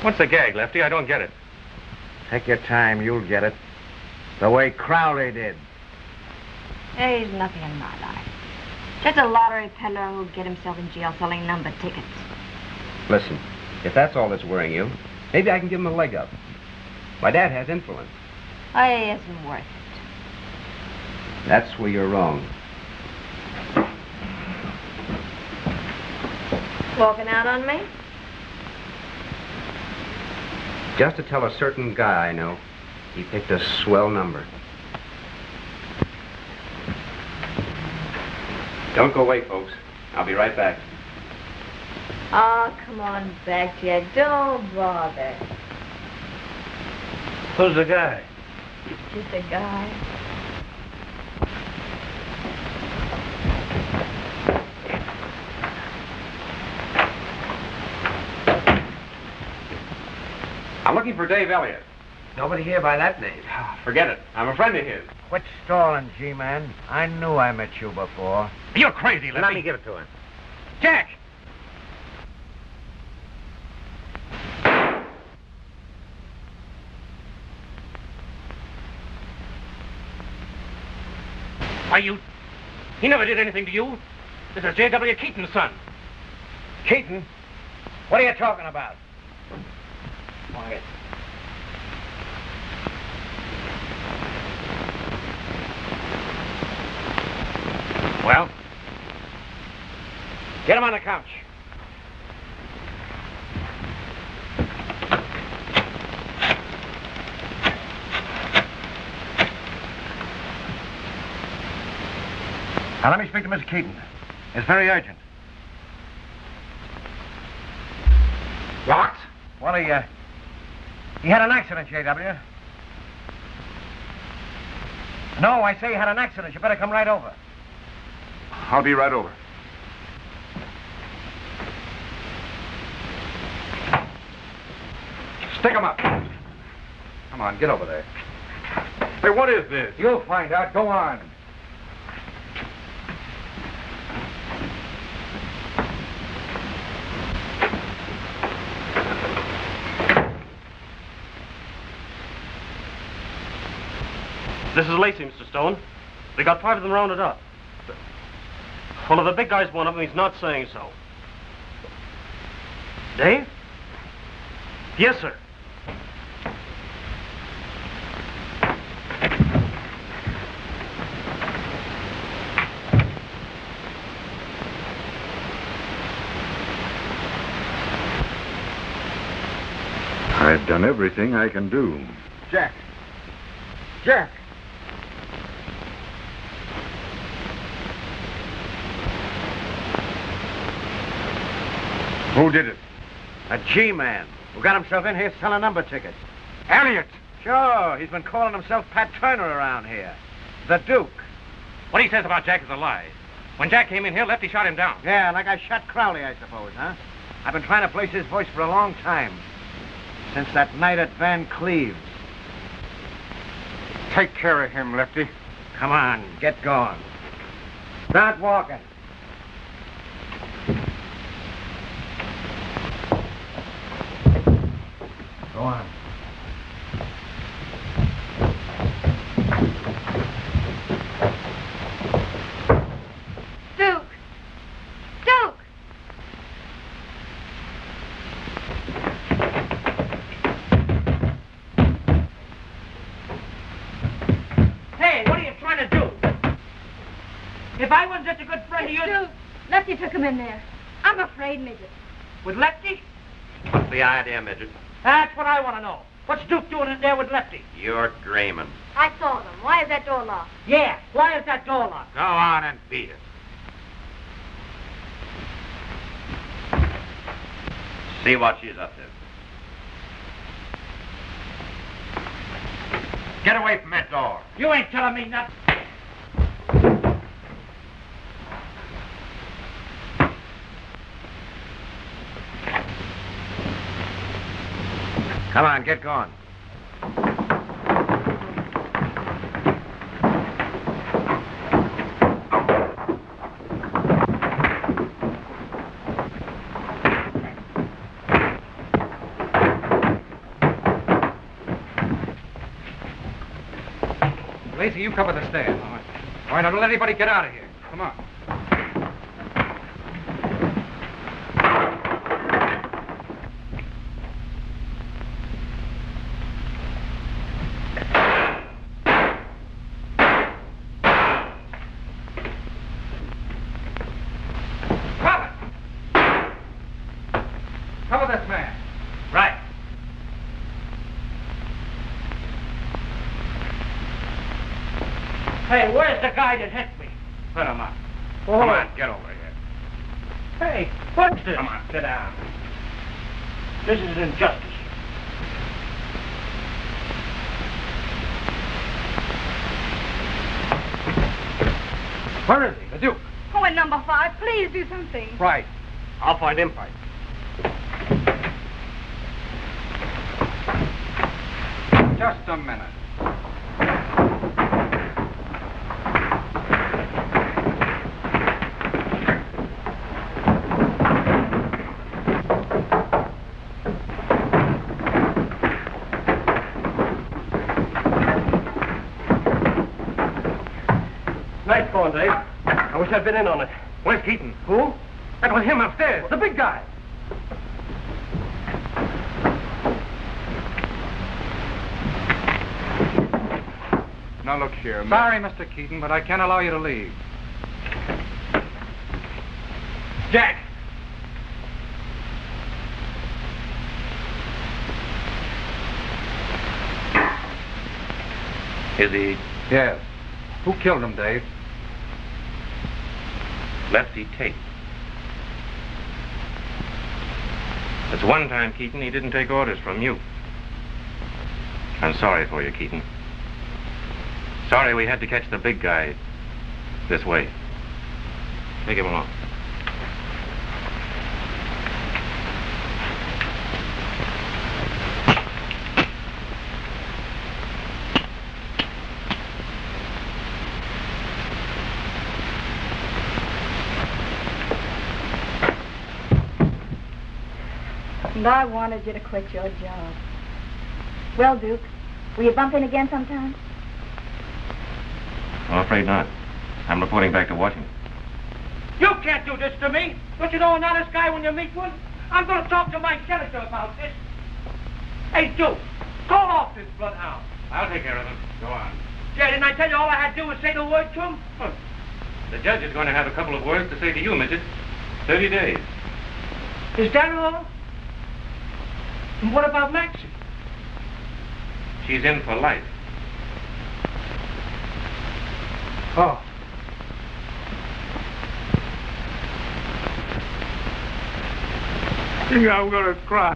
What's the gag, Lefty? I don't get it. Take your time, you'll get it. The way Crowley did. There's nothing in my life. Just a lottery peddler who'll get himself in jail selling number tickets. Listen, if that's all that's worrying you, maybe I can give him a leg up. My dad has influence. It isn't worth it. That's where you're wrong. Walking out on me? Just to tell a certain guy I know, he picked a swell number. Don't go away, folks. I'll be right back. Oh, come on back, Jack. Don't bother. Who's the guy? Just a guy. I'm looking for Dave Elliott. Nobody here by that name. Forget it. I'm a friend of his. Quit stalling, G-Man. I knew I met you before. You're crazy, Lefty. Let me give it to him. Jack! Why, he never did anything to you. This is J.W. Keaton's son. Keaton? What are you talking about? Quiet. Well? Get him on the couch. Now, let me speak to Miss Keaton. It's very urgent. What? Well, he had an accident, J.W. No, I say he had an accident. You better come right over. I'll be right over. Stick him up. Come on, get over there. Hey, what is this? You'll find out. Go on. This is Lacey, Mr. Stone. They got 5 of them rounded up. Well, if the big guy's one of them, he's not saying so. Dave? Yes, sir. I've done everything I can do. Jack. Jack. Who did it? A G-man who got himself in here selling number tickets. Elliot! Sure, he's been calling himself Pat Turner around here. The Duke. What he says about Jack is a lie. When Jack came in here, Lefty shot him down. Yeah, like I shot Crowley, I suppose, huh? I've been trying to place his voice for a long time. Since that night at Van Cleve's. Take care of him, Lefty. Come on, get going. Start walking. Go on. Duke! Duke! Hey, what are you trying to do? If I wasn't such a good friend of yours... Duke, Lefty took him in there. I'm afraid, midget. With Lefty? What's the idea, midget? That's what I want to know. What's Duke doing in there with Lefty? You're dreaming. I saw them. Why is that door locked? Yeah, why is that door locked? Go on and beat it. See what she's up to. Get away from that door. You ain't telling me nothing. Come on, get going. Lacy, you cover the stairs. All right, now don't let anybody get out of here. Come on. Cover this man. Right. Hey, where's the guy that hit me? Put him up. Oh. Come on, get over here. Hey, what's this? Come on. Sit down. This is an injustice. Where is he? The Duke. Oh, in number 5, please do something. Right. I'll find him first. Just a minute. Nice going, Dave. I wish I'd been in on it. Where's Keaton? Who? That was him upstairs, the big guy. Now look here, Sorry, Mr. Keaton, but I can't allow you to leave. Jack! Is he Yes. Who killed him, Dave? Lefty Tate? That's one time, Keaton, he didn't take orders from you. I'm sorry for you, Keaton. Sorry we had to catch the big guy this way. Take him along. And I wanted you to quit your job. Well, Duke, will you bump in again sometime? I'm afraid not. I'm reporting back to Washington. You can't do this to me. Don't you know an honest guy when you meet one? I'm going to talk to my senator about this. Hey, Duke, call off this bloodhound. I'll take care of him. Go on. Yeah, didn't I tell you all I had to do was say the word to him? Huh. The judge is going to have a couple of words to say to you, midget. 30 days. Is that all? And what about Maxie? She's in for life. Oh. I think I'm gonna cry.